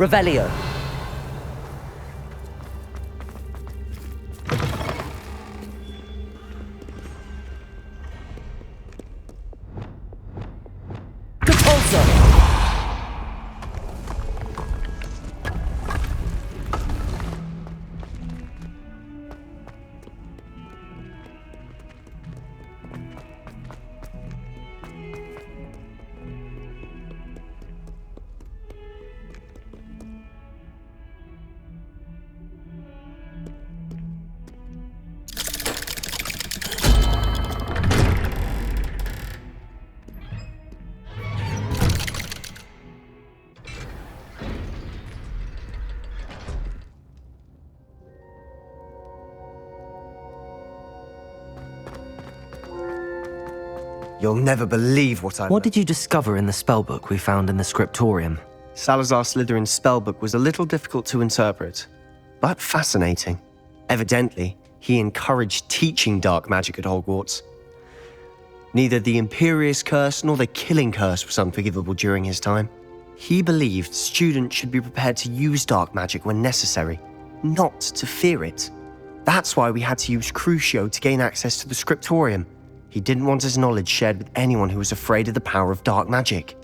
Revelio. Repulsor. You'll never believe what I What did you discover in the spellbook we found in the scriptorium? Salazar Slytherin's spellbook was a little difficult to interpret, but fascinating. Evidently, he encouraged teaching dark magic at Hogwarts. Neither the Imperious Curse nor the Killing Curse was unforgivable during his time. He believed students should be prepared to use dark magic when necessary, not to fear it. That's why we had to use Crucio to gain access to the scriptorium. He didn't want his knowledge shared with anyone who was afraid of the power of dark magic.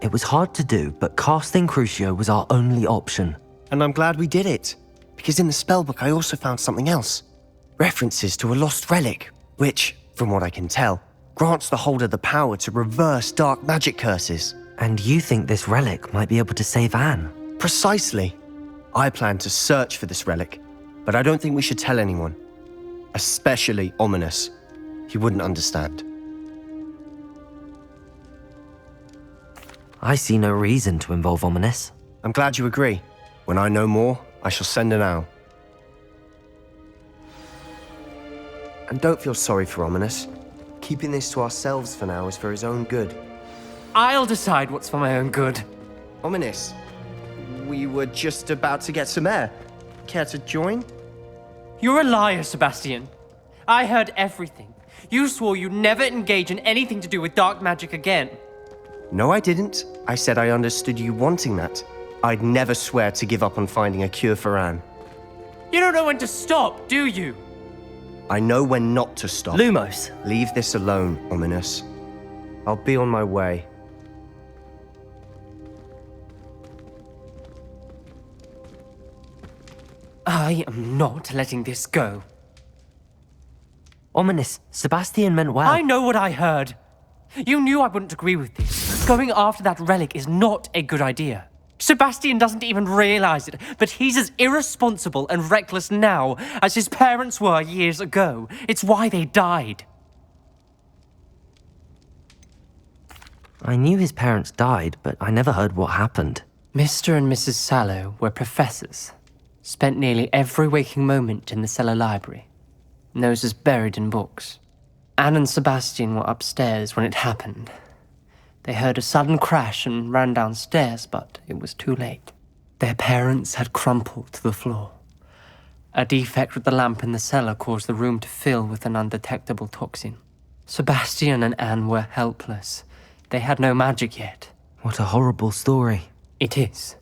It was hard to do, but casting Crucio was our only option. And I'm glad we did it, because in the spellbook I also found something else. References to a lost relic, which, from what I can tell, grants the holder the power to reverse dark magic curses. And you think this relic might be able to save Anne? Precisely. I plan to search for this relic, but I don't think we should tell anyone. Especially Ominous. He wouldn't understand. I see no reason to involve Ominous. I'm glad you agree. When I know more, I shall send an owl. And don't feel sorry for Ominous. Keeping this to ourselves for now is for his own good. I'll decide what's for my own good. Ominous, we were just about to get some air. Care to join? You're a liar, Sebastian. I heard everything. You swore you'd never engage in anything to do with dark magic again. No, I didn't. I said I understood you wanting that. I'd never swear to give up on finding a cure for Anne. You don't know when to stop, do you? I know when not to stop. Lumos. Leave this alone, Ominous. I'll be on my way. I am not letting this go. Ominous, Sebastian meant well. I know what I heard. You knew I wouldn't agree with this. Going after that relic is not a good idea. Sebastian doesn't even realize it, but he's as irresponsible and reckless now as his parents were years ago. It's why they died. I knew his parents died, but I never heard what happened. Mr. and Mrs. Sallow were professors. Spent nearly every waking moment in the cellar library. Noses buried in books. Anne and Sebastian were upstairs when it happened. They heard a sudden crash and ran downstairs, but it was too late. Their parents had crumpled to the floor. A defect with the lamp in the cellar caused the room to fill with an undetectable toxin. Sebastian and Anne were helpless. They had no magic yet. What a horrible story. It is.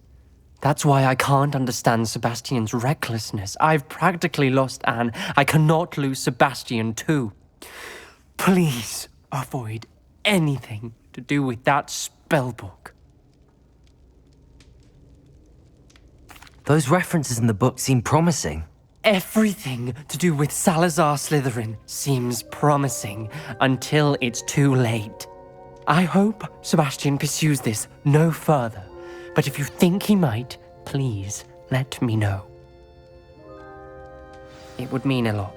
That's why I can't understand Sebastian's recklessness. I've practically lost Anne. I cannot lose Sebastian too. Please avoid anything to do with that spellbook. Those references in the book seem promising. Everything to do with Salazar Slytherin seems promising until it's too late. I hope Sebastian pursues this no further, but if you think he might, please let me know. It would mean a lot.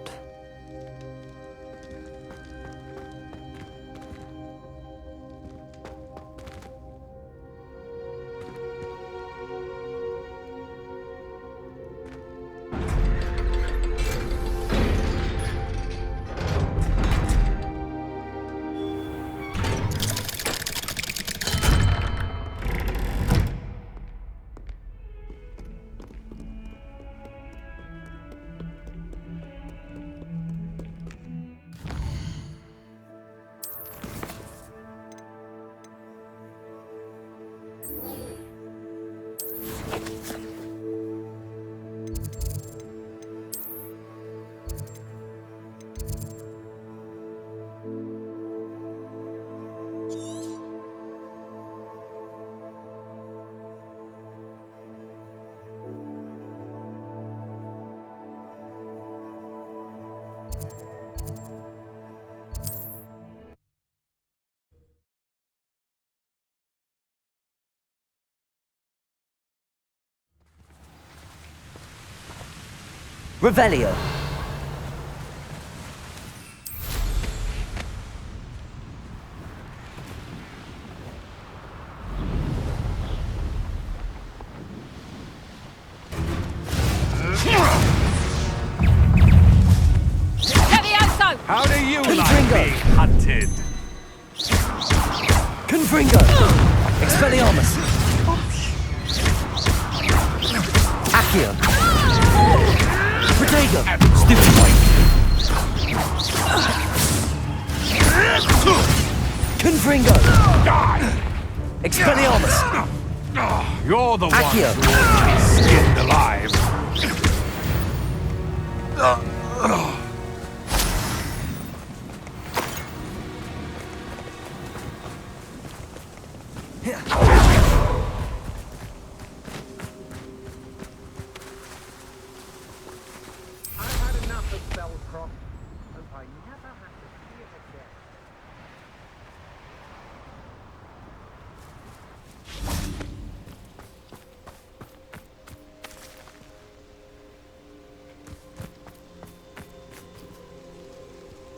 Revelio. How do you like Confringo. being hunted? Confringo! Expelliarmus! Accio! Protego! Stupid White! Confringo! Expelliarmus! You're the one Accio. who ought to be skinned alive.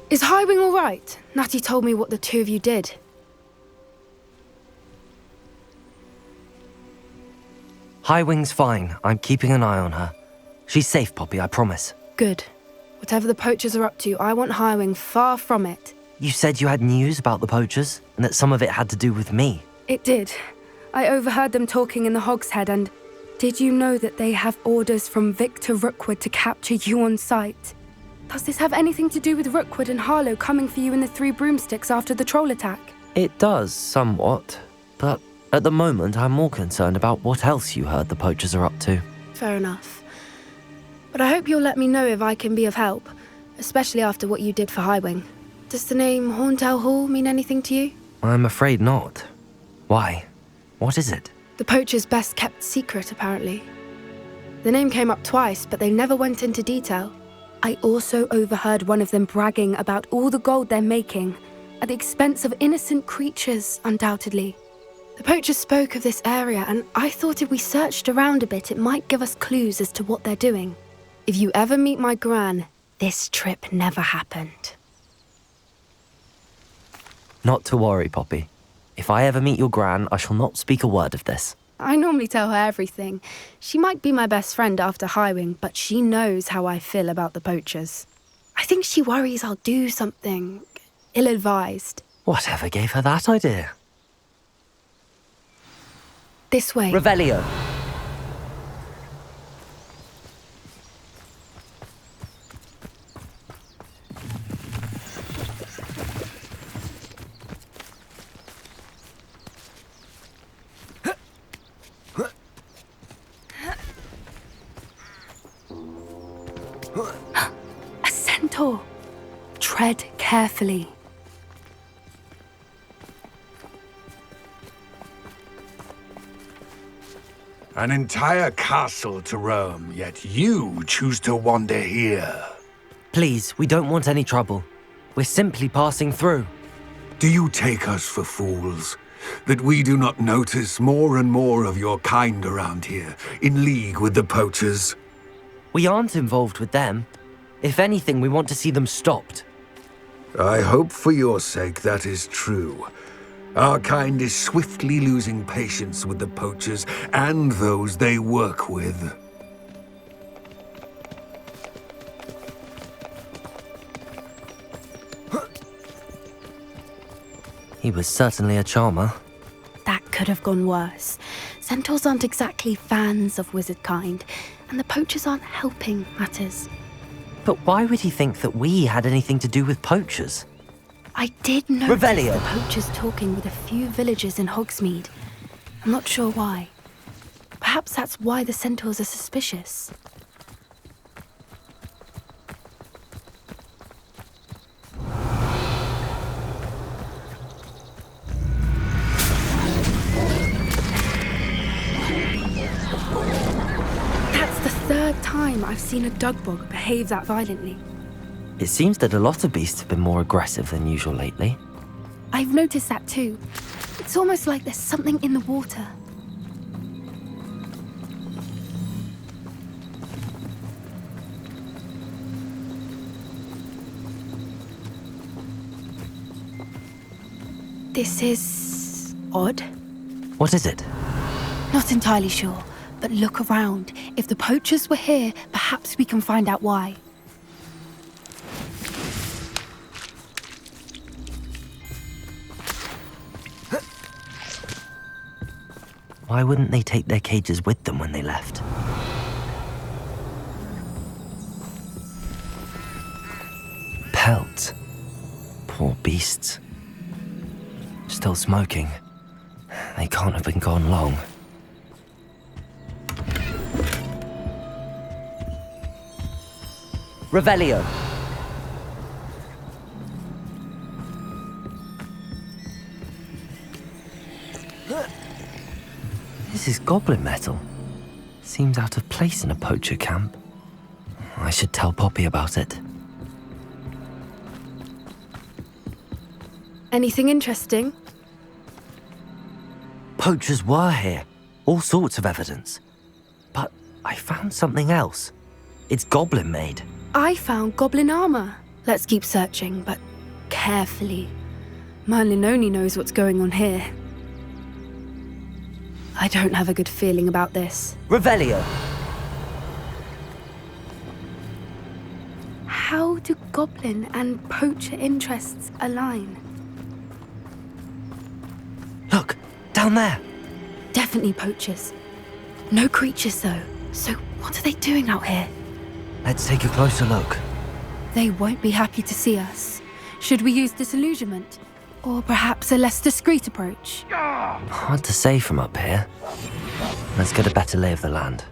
Is Highwing all right? Natty told me what the two of you did. Highwing's fine. I'm keeping an eye on her. She's safe, Poppy, I promise. Good. Whatever the poachers are up to, I want Highwing far from it. You said you had news about the poachers, and that some of it had to do with me. It did. I overheard them talking in the Hogshead, and did you know that they have orders from Victor Rookwood to capture you on sight? Does this have anything to do with Rookwood and Harlow coming for you in the Three Broomsticks after the troll attack? It does, somewhat. But at the moment, I'm more concerned about what else you heard the poachers are up to. Fair enough. But I hope you'll let me know if I can be of help, especially after what you did for Highwing. Does the name Horntail Hall mean anything to you? I'm afraid not. Why? What is it? The poacher's best kept secret, apparently. The name came up twice, but they never went into detail. I also overheard one of them bragging about all the gold they're making, at the expense of innocent creatures, undoubtedly. The poachers spoke of this area, and I thought if we searched around a bit, it might give us clues as to what they're doing. If you ever meet my gran, this trip never happened. Not to worry, Poppy. If I ever meet your gran, I shall not speak a word of this. I normally tell her everything. She might be my best friend after Highwing, but she knows how I feel about the poachers. I think she worries I'll do something ill-advised. Whatever gave her that idea? This way. Revelio! A centaur. Tread carefully. An entire castle to roam, yet you choose to wander here. Please, we don't want any trouble. We're simply passing through. Do you take us for fools? That we do not notice more and more of your kind around here, in league with the poachers? We aren't involved with them. If anything, we want to see them stopped. I hope for your sake that is true. Our kind is swiftly losing patience with the poachers and those they work with. He was certainly a charmer. That could have gone worse. Centaurs aren't exactly fans of wizard kind, and the poachers aren't helping matters. But why would he think that we had anything to do with poachers? I did notice Revelio. the poachers talking with a few villagers in Hogsmeade. I'm not sure why. Perhaps that's why the centaurs are suspicious. That's the third time I've seen a dugbog behave that violently. It seems that a lot of beasts have been more aggressive than usual lately. I've noticed that too. It's almost like there's something in the water. This is odd. What is it? Not entirely sure, but look around. If the poachers were here, perhaps we can find out why. Why wouldn't they take their cages with them when they left? Pelts. Poor beasts. Still smoking. They can't have been gone long. Revelio. This is goblin metal. Seems out of place in a poacher camp. I should tell Poppy about it. Anything interesting? Poachers were here. All sorts of evidence. But I found something else. It's goblin made. I found goblin armor. Let's keep searching, but carefully. Merlin only knows what's going on here. I don't have a good feeling about this. Revelio. How do goblin and poacher interests align? Look, down there. Definitely poachers. No creatures, though. So what are they doing out here? Let's take a closer look. They won't be happy to see us. Should we use disillusionment? Or perhaps a less discreet approach? Hard to say from up here. Let's get a better lay of the land.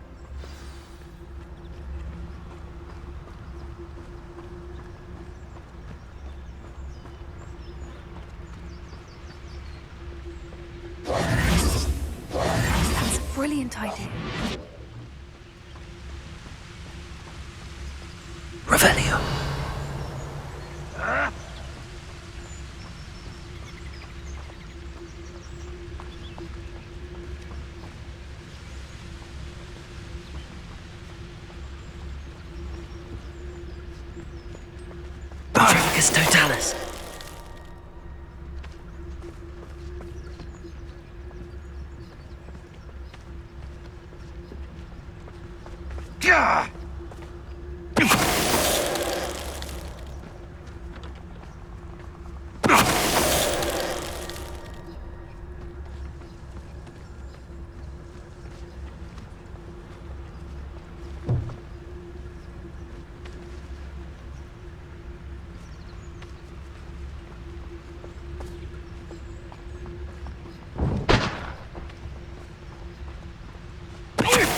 That's a brilliant idea. Revelio. Barricus totalis.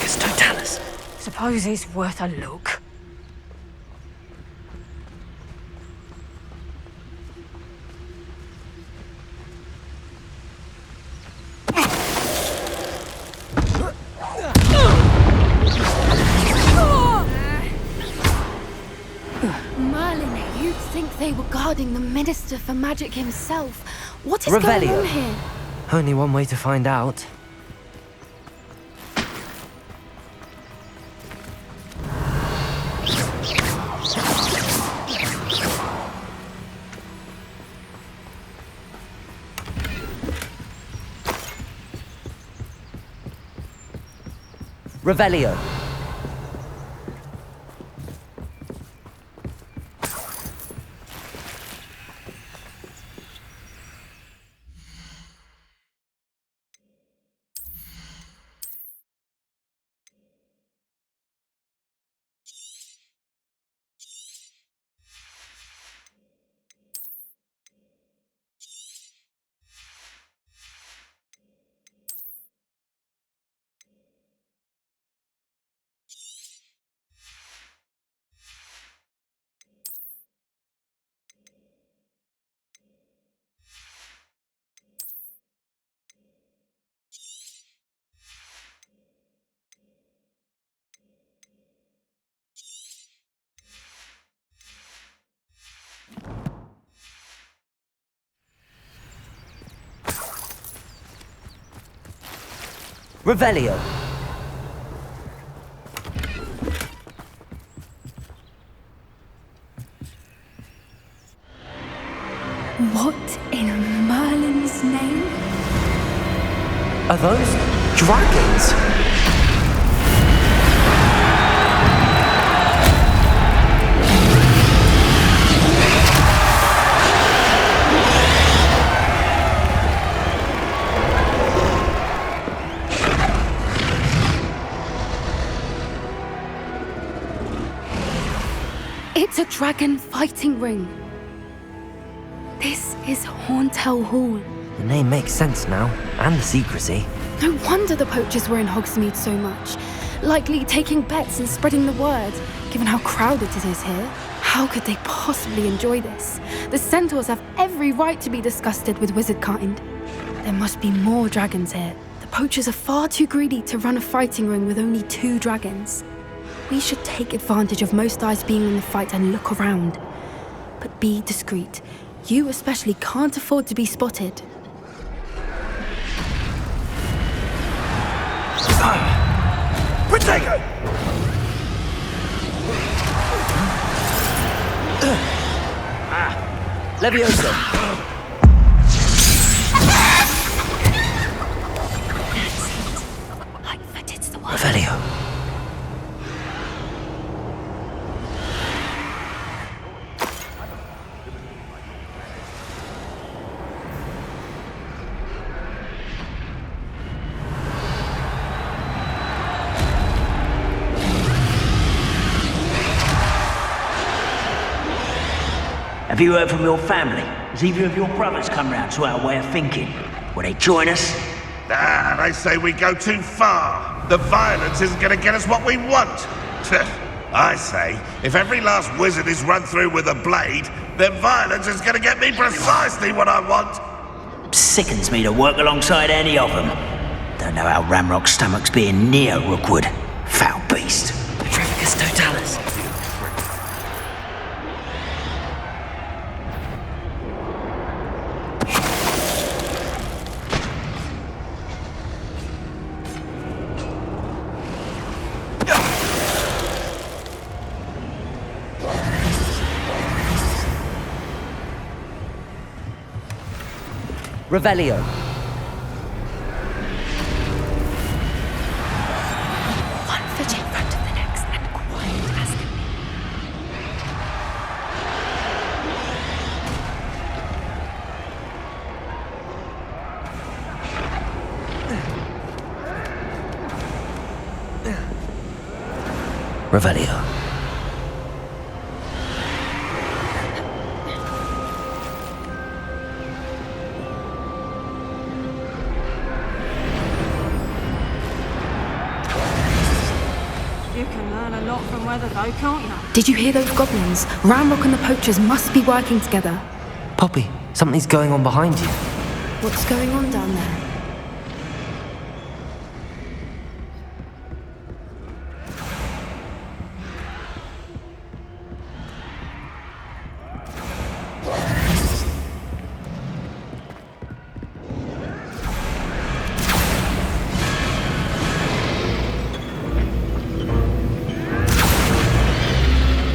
Totalis. Suppose it's worth a look. Merlin, you'd think they were guarding the Minister for Magic himself. What is going Revelio. on here? Only one way to find out. Revelio. Revelio. What in Merlin's Are those dragons? It's a dragon fighting ring. This is Horntail Hall. The name makes sense now, and the secrecy. No wonder the poachers were in Hogsmeade so much. Likely taking bets and spreading the word, given how crowded it is here. How could they possibly enjoy this? The centaurs have every right to be disgusted with wizard kind. There must be more dragons here. The poachers are far too greedy to run a fighting ring with only 2 dragons. We should take advantage of most eyes being in the fight and look around. But be discreet. You especially can't afford to be spotted. Protego! Leviosa! Revelio. Have you heard from your family? Has either of your brothers come round to our way of thinking? Will they join us? Nah, they say we go too far. The violence isn't gonna get us what we want. I say, if every last wizard is run through with a blade, then violence is gonna get me precisely what I want. Sickens me to work alongside any of them. Don't know how Ramrock's stomach's being near Rookwood. Foul beast. Petrificus totalis. Revelio. One foot in front of the next and quiet as can be. Revelio. You can learn a lot from weather though, can't you? Did you hear those goblins? Ramrock and the poachers must be working together. Poppy, something's going on behind you. What's going on down there?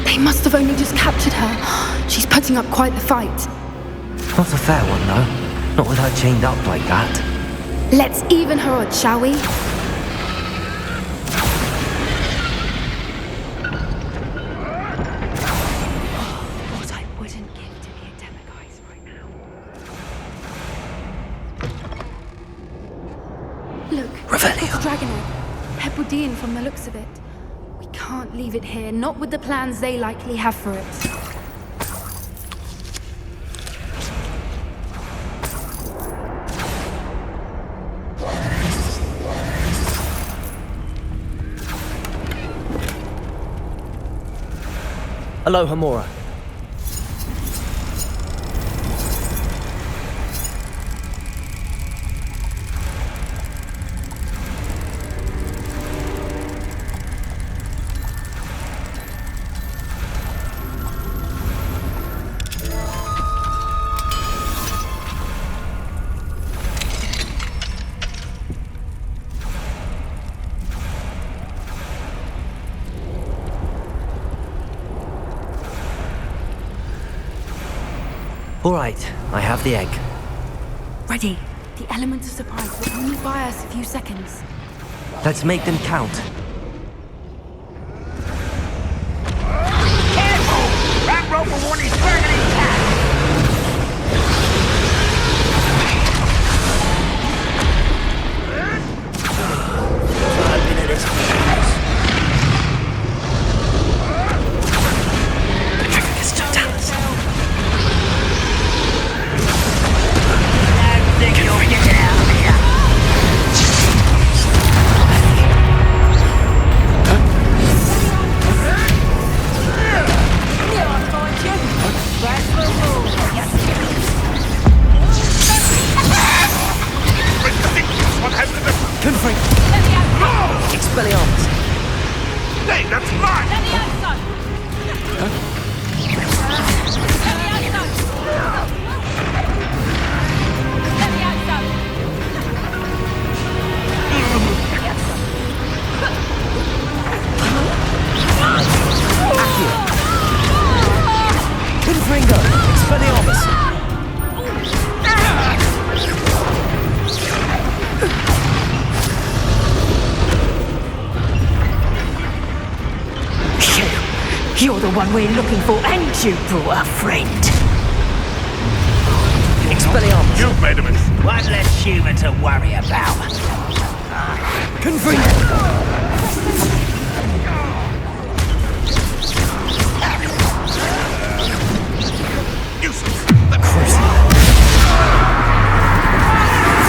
They must have only just captured her. She's putting up quite the fight. Not a fair one, though. Not with her chained up like that. Let's even her odds, shall we? What I wouldn't give to be a demiguise right now. Look, Revelio. it's Dragon Egg. Hebridean from the looks of it. We can't leave it here, not with the plans they likely have for it. Aloha Mora. All right, I have the egg. Ready. The element of surprise will only buy us a few seconds. Let's make them count. Careful! Ramrock will want his burning intact! 5 minutes. Think you'll get it out of here. Confront. Expelliarmus. Hey, that's mine! Confringo. Expelliarmus. You're the one we're looking for, and you brought a friend. Expelliarmus. You've made a mistake. One less human to worry about. Confringo. Useless.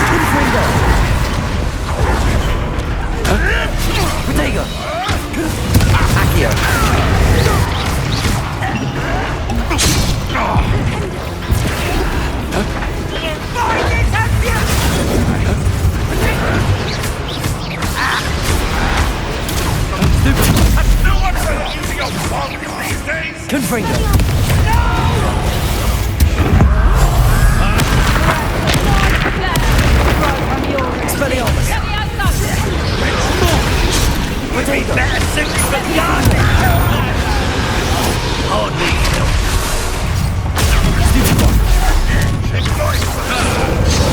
Confringo. Protego. Accio. No one's using your bomb these days! Confringo. Expelliarmus. Protego. Hardly.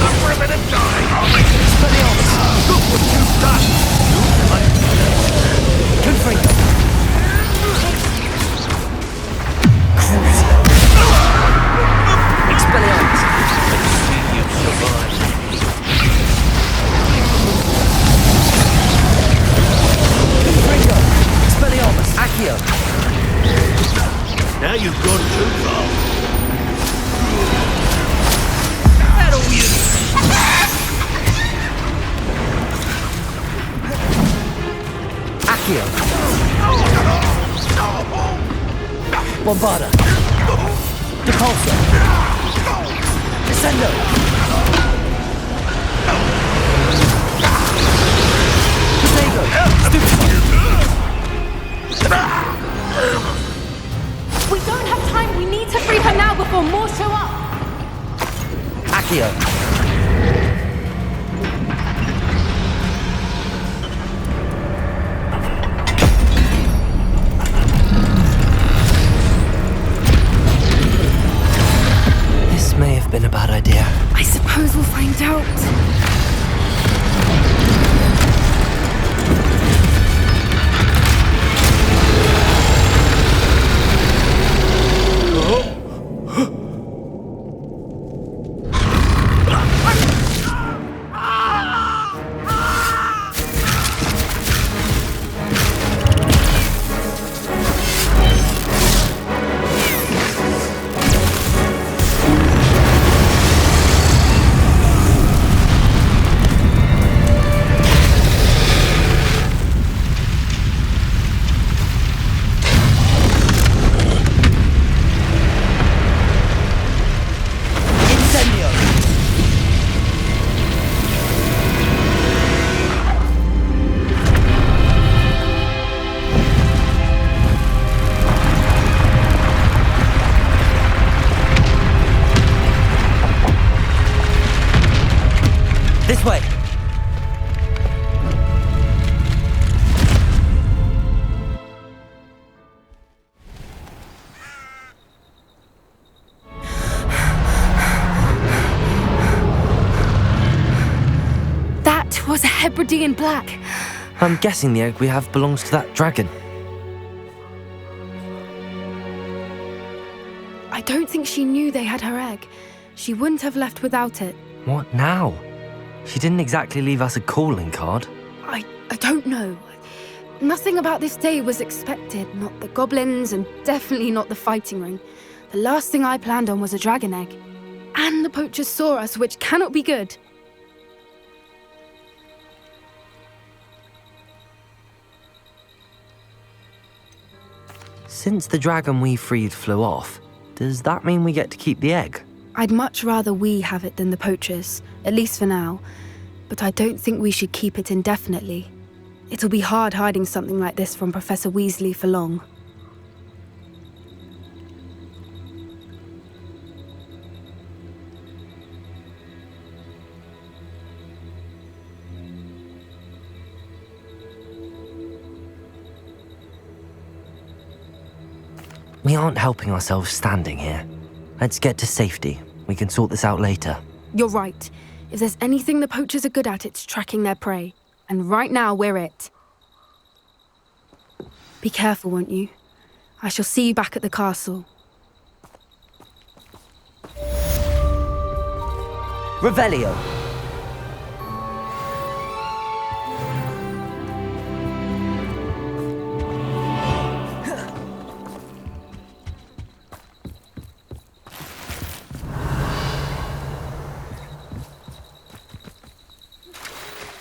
Suffer a bit of dying, Expelliarmus. look what you've done! Confringo. Expelliarmus. Confringo. Expelliarmus. Accio. Now you've gone too far. That'll you! Accio. Bombarda. Depulso. Descendo. Protego. We don't have time. We need to free her now before more show up. Accio. This may have been a bad idea. I suppose we'll find out. was a Hebridean black. I'm guessing the egg we have belongs to that dragon. I don't think she knew they had her egg. She wouldn't have left without it. What now? She didn't exactly leave us a calling card. I don't know. Nothing about this day was expected. Not the goblins, and definitely not the fighting ring. The last thing I planned on was a dragon egg. And the poachers saw us, which cannot be good. Since the dragon we freed flew off, does that mean we get to keep the egg? I'd much rather we have it than the poachers, at least for now. But I don't think we should keep it indefinitely. It'll be hard hiding something like this from Professor Weasley for long. We aren't helping ourselves standing here. Let's get to safety. We can sort this out later. You're right. If there's anything the poachers are good at, it's tracking their prey. And right now, we're it. Be careful, won't you? I shall see you back at the castle. Revelio!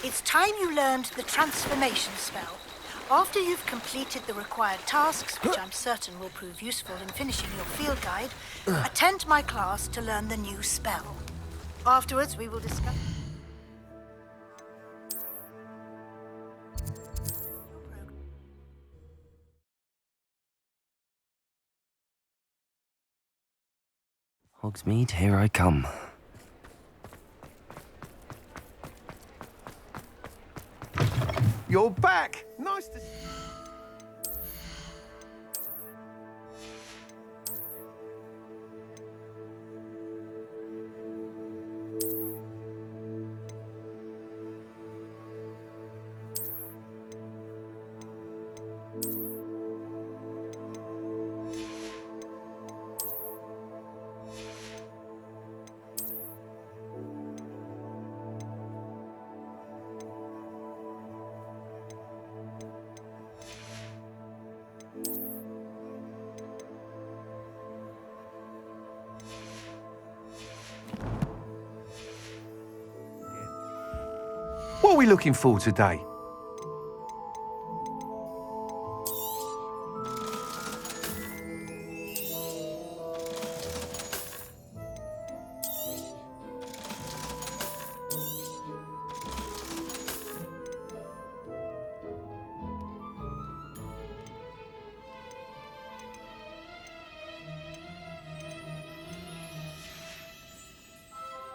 It's time you learned the transformation spell. After you've completed the required tasks, which I'm certain will prove useful in finishing your field guide, attend my class to learn the new spell. Afterwards, we will discuss... Hogsmeade, here I come. You're back! Nice to... What are we looking for today?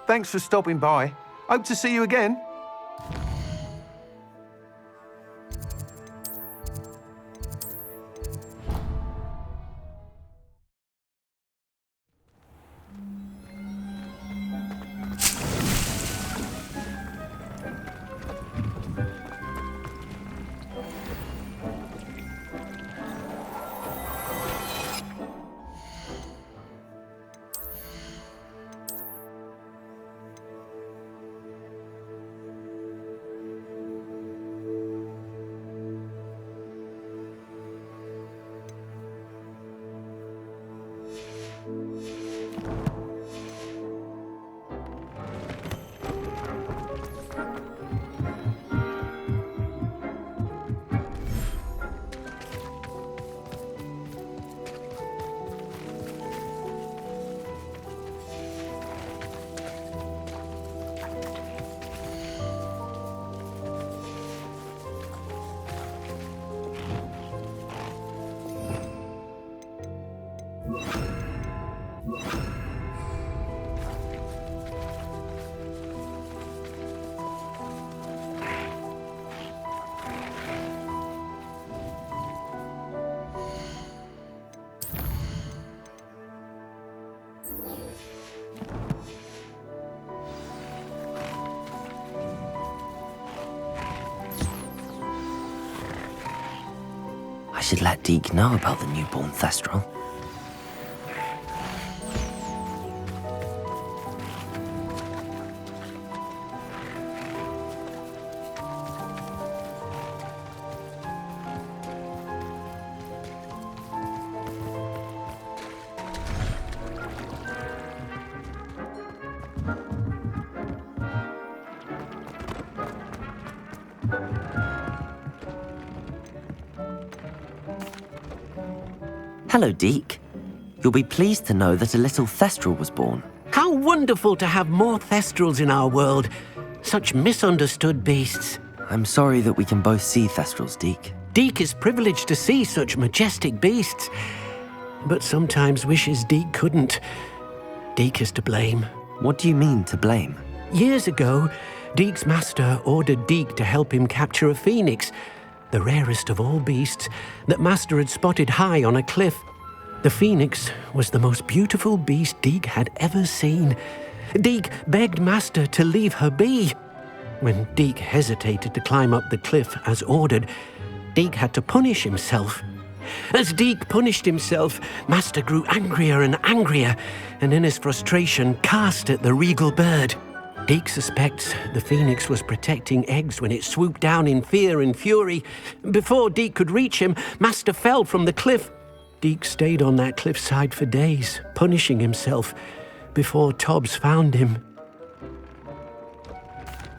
Thanks for stopping by. Hope to see you again. should let Deke know about the newborn Thestral. Hello, Deke. You'll be pleased to know that a little Thestral was born. How wonderful to have more Thestrals in our world. Such misunderstood beasts. I'm sorry that we can both see Thestrals, Deke. Deke is privileged to see such majestic beasts, but sometimes wishes Deke couldn't. Deke is to blame. What do you mean, to blame? Years ago, Deke's master ordered Deke to help him capture a phoenix, the rarest of all beasts, that Master had spotted high on a cliff. The phoenix was the most beautiful beast Deke had ever seen. Deke begged Master to leave her be. When Deke hesitated to climb up the cliff as ordered, Deke had to punish himself. As Deke punished himself, Master grew angrier and angrier, and in his frustration cast at the regal bird. Deke suspects the phoenix was protecting eggs when it swooped down in fear and fury. Before Deke could reach him, Master fell from the cliff. Deke stayed on that cliffside for days, punishing himself, before Tobbs found him.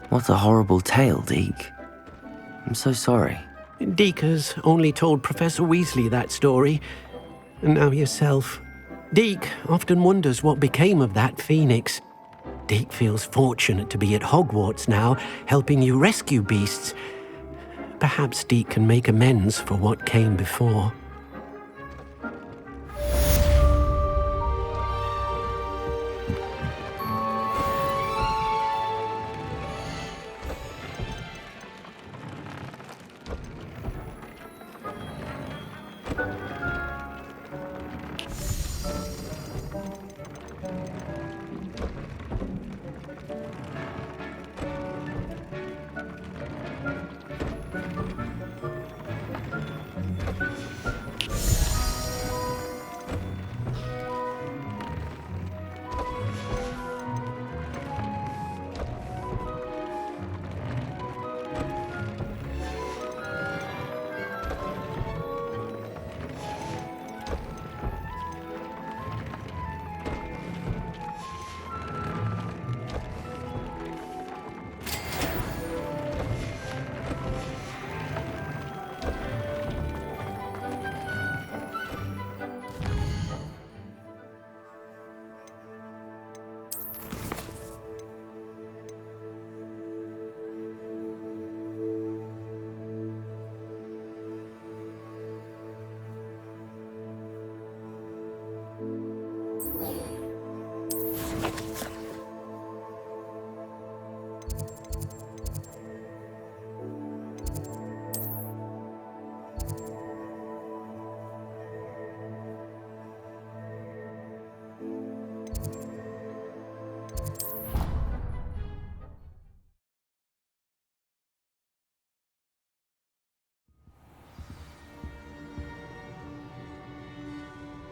What a horrible tale, Deke. I'm so sorry. Deke has only told Professor Weasley that story, and now yourself. Deke often wonders what became of that phoenix. Deke feels fortunate to be at Hogwarts now, helping you rescue beasts. Perhaps Deke can make amends for what came before.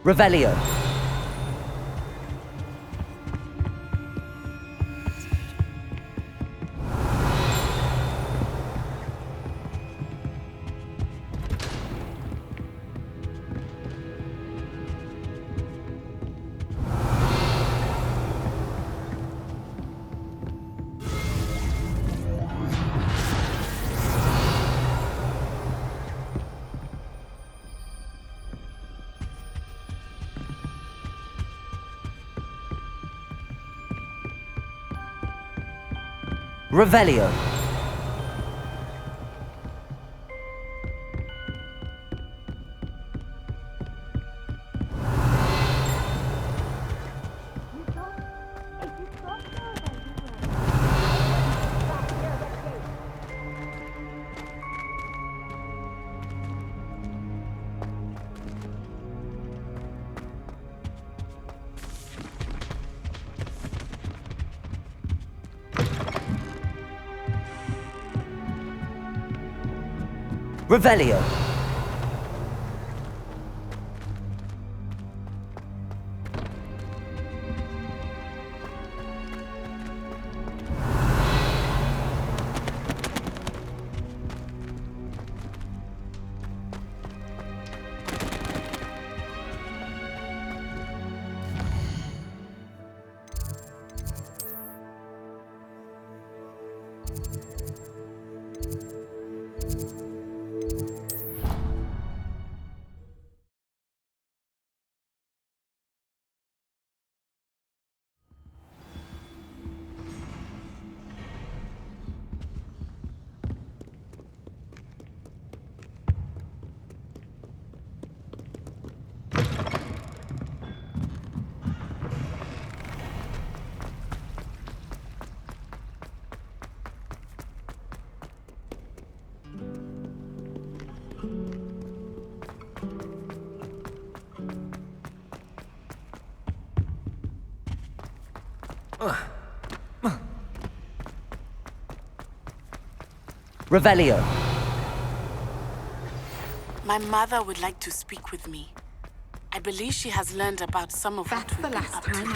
Revelio. Revelio. Revelio. Revelio. My mother would like to speak with me. I believe she has learned about some of what we've been up to.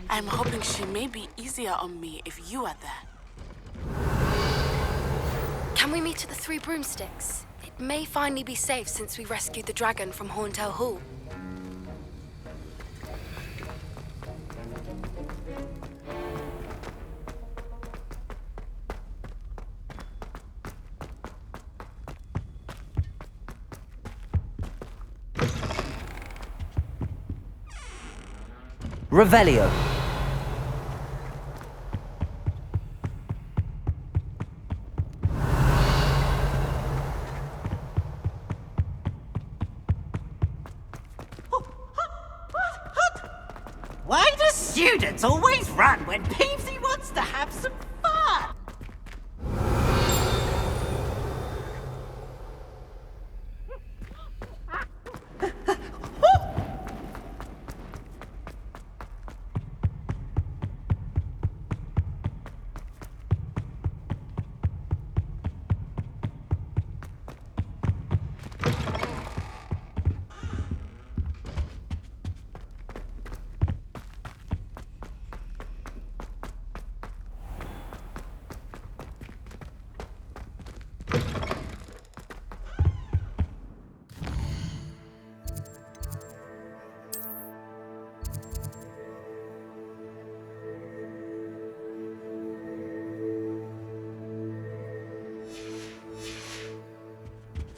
I'm hoping she may be easier on me if you are there. Can we meet at the Three Broomsticks? It may finally be safe since we rescued the dragon from Horntail Hall. Revelio. Why do students always run when Peevesy wants to have some fun?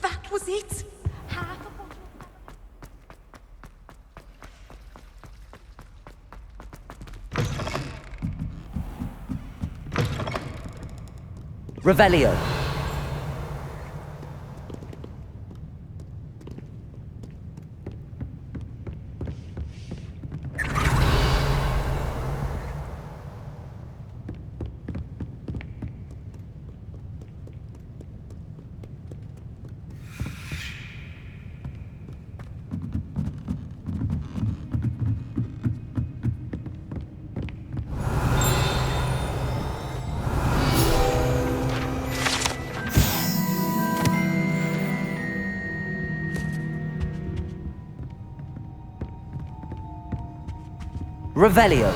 That was it. Revelio. Revelio.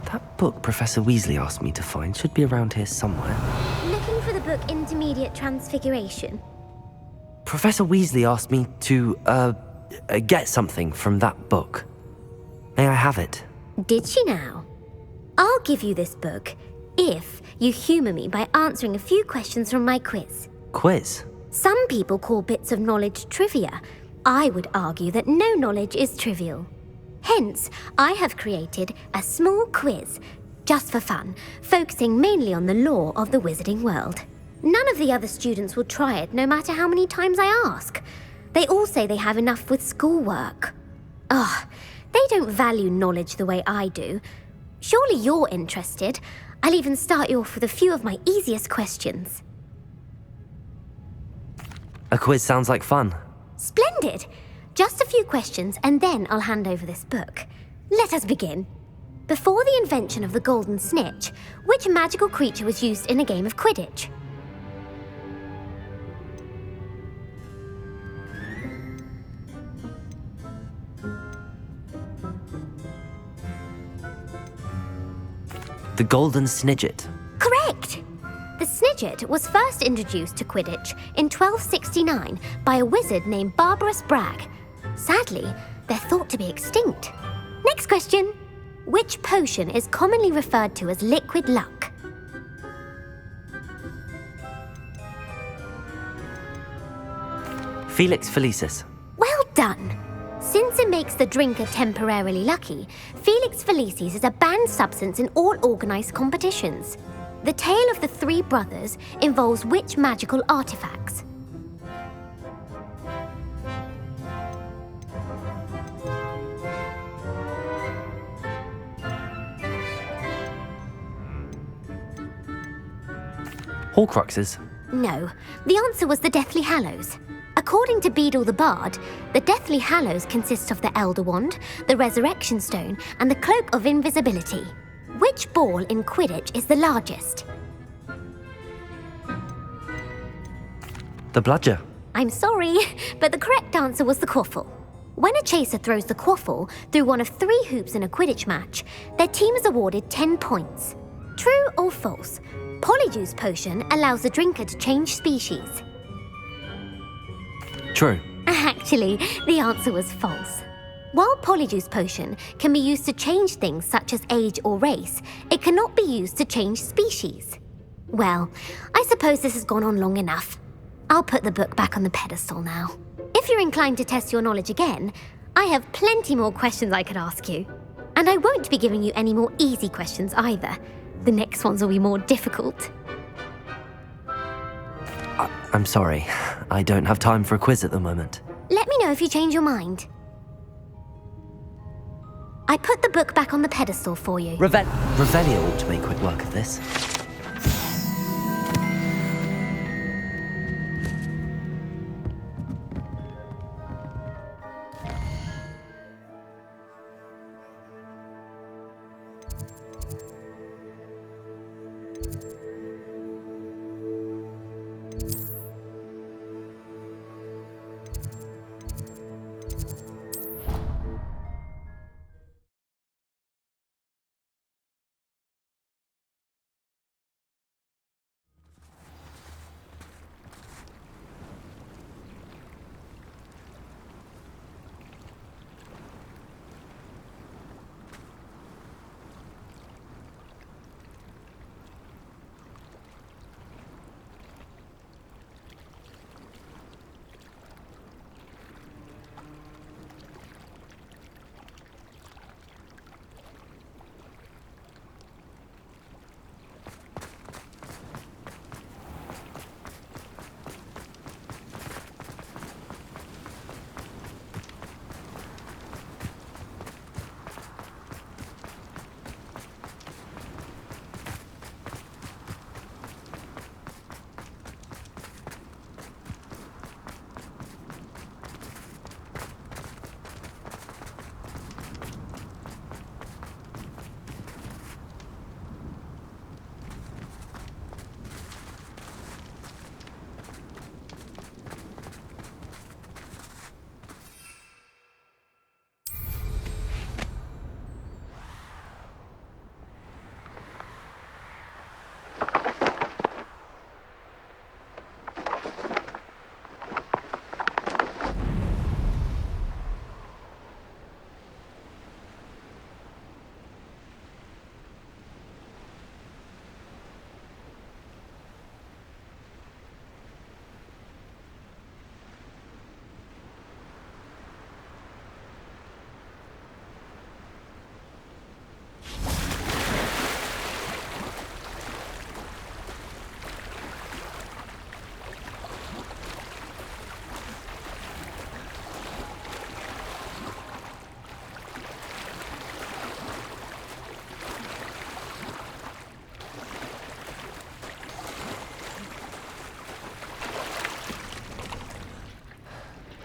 That book Professor Weasley asked me to find should be around here somewhere. Looking for the book Intermediate Transfiguration? Professor Weasley asked me to, get something from that book. May I have it? Did she now? I'll give you this book if you humour me by answering a few questions from my quiz. Quiz? Some people call bits of knowledge trivia. I would argue that no knowledge is trivial. Hence, I have created a small quiz, just for fun, focusing mainly on the lore of the wizarding world. None of the other students will try it no matter how many times I ask. They all say they have enough with schoolwork. Ugh. They don't value knowledge the way I do. Surely you're interested. I'll even start you off with a few of my easiest questions. A quiz sounds like fun. Splendid! Just a few questions and then I'll hand over this book. Let us begin. Before the invention of the golden snitch, which magical creature was used in a game of Quidditch? The Golden Snidget. Correct! The Snidget was first introduced to Quidditch in 1269 by a wizard named Barbarous Bragg. Sadly, they're thought to be extinct. Next question. Which potion is commonly referred to as liquid luck? Felix Felicis. Well done! Since it makes the drinker temporarily lucky, Felix Felicis is a banned substance in all organised competitions. The tale of the three brothers involves which magical artifacts? Horcruxes? No, the answer was the Deathly Hallows. According to Beadle the Bard, the Deathly Hallows consist of the Elder Wand, the Resurrection Stone, and the Cloak of Invisibility. Which ball in Quidditch is the largest? The bludger. I'm sorry, but the correct answer was the quaffle. When a chaser throws the quaffle through one of 3 hoops in a Quidditch match, their team is awarded 10 points. True or false? Polyjuice Potion allows the drinker to change species. True. Actually, the answer was false. While Polyjuice Potion can be used to change things such as age or race, it cannot be used to change species. Well, I suppose this has gone on long enough. I'll put the book back on the pedestal now. If you're inclined to test your knowledge again, I have plenty more questions I could ask you. And I won't be giving you any more easy questions either. The next ones will be more difficult. I'm sorry. I don't have time for a quiz at the moment. Let me know if you change your mind. I put the book back on the pedestal for you. Revelio ought to make quick work of this.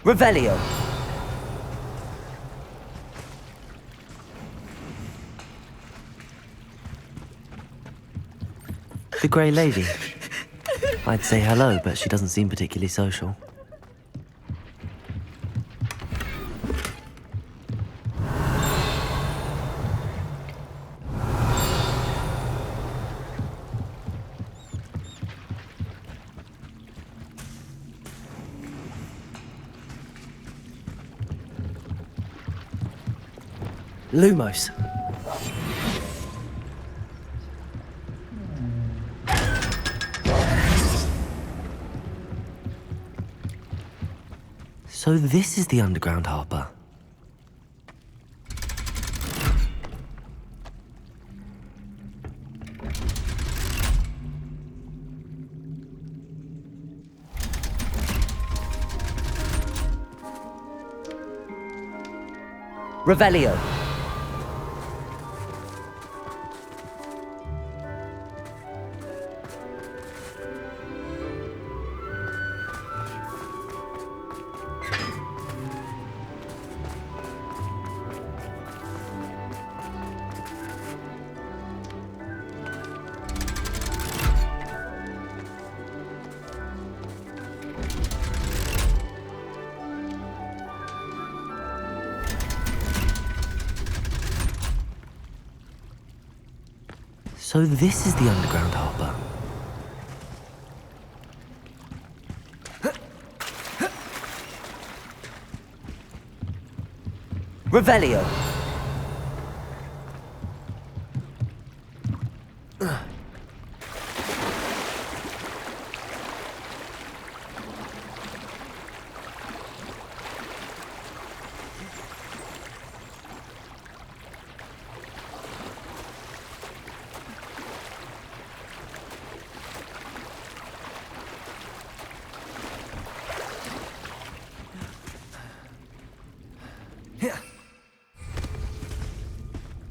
Revelio. The Grey Lady. I'd say hello, but she doesn't seem particularly social. Lumos. So this is the underground harbour. Revelio. So this is the underground harbour. Revelio.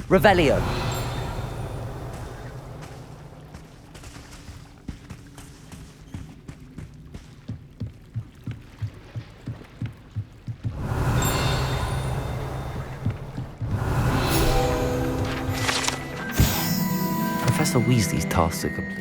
Revelio. Professor Weasley's tasks are complete.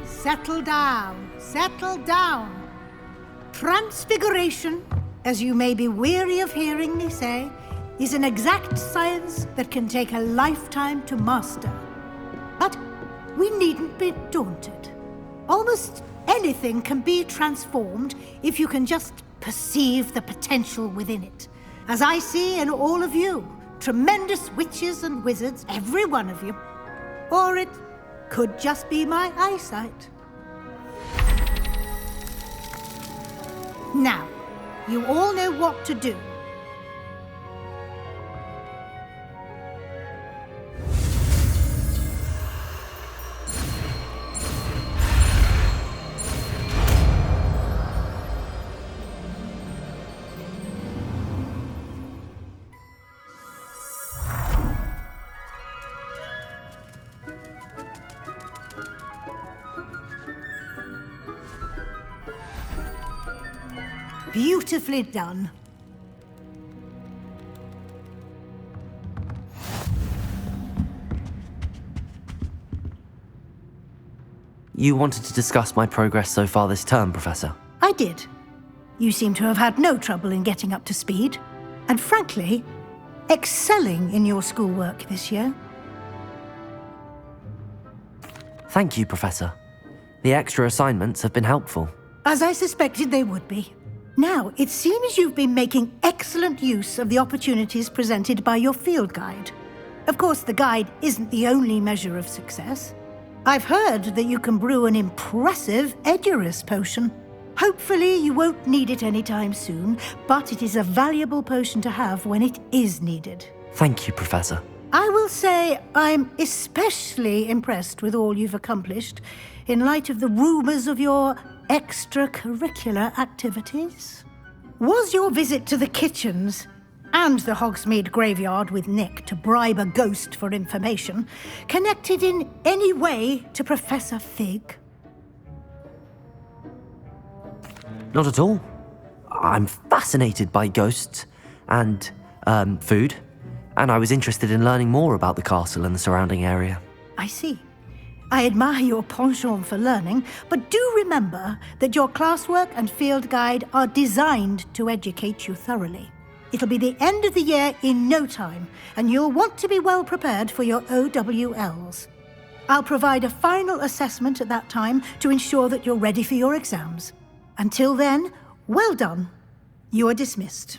Settle down, settle down. Transfiguration, as you may be weary of hearing me say, is an exact science that can take a lifetime to master. But we needn't be daunted. Almost anything can be transformed if you can just perceive the potential within it. As I see in all of you, tremendous witches and wizards, every one of you. Or it could just be my eyesight. Now, you all know what to do. Beautifully done. You wanted to discuss my progress so far this term, Professor? I did. You seem to have had no trouble in getting up to speed, and frankly, excelling in your schoolwork this year. Thank you, Professor. The extra assignments have been helpful. As I suspected they would be. Now, it seems you've been making excellent use of the opportunities presented by your field guide. Of course, the guide isn't the only measure of success. I've heard that you can brew an impressive Edurus potion. Hopefully you won't need it anytime soon, but it is a valuable potion to have when it is needed. Thank you, Professor. I will say I'm especially impressed with all you've accomplished in light of the rumors of your extracurricular activities. Was your visit to the kitchens and the Hogsmeade graveyard with Nick to bribe a ghost for information connected in any way to Professor Fig? Not at all. I'm fascinated by ghosts and food, and I was interested in learning more about the castle and the surrounding area. I see. I admire your penchant for learning, but do remember that your classwork and field guide are designed to educate you thoroughly. It'll be the end of the year in no time, and you'll want to be well prepared for your OWLs. I'll provide a final assessment at that time to ensure that you're ready for your exams. Until then, well done. You are dismissed.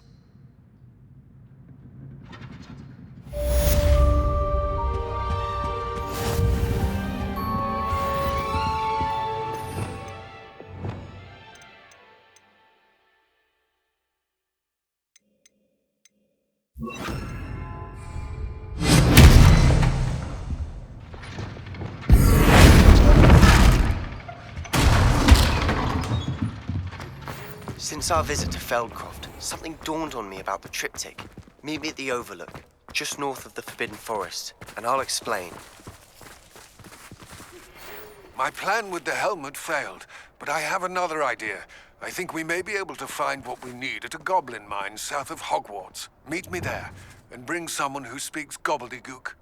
Since our visit to Feldcroft, something dawned on me about the triptych. Meet me at the Overlook, just north of the Forbidden Forest, and I'll explain. My plan with the helmet failed, but I have another idea. I think we may be able to find what we need at a goblin mine south of Hogwarts. Meet me there, and bring someone who speaks gobbledygook.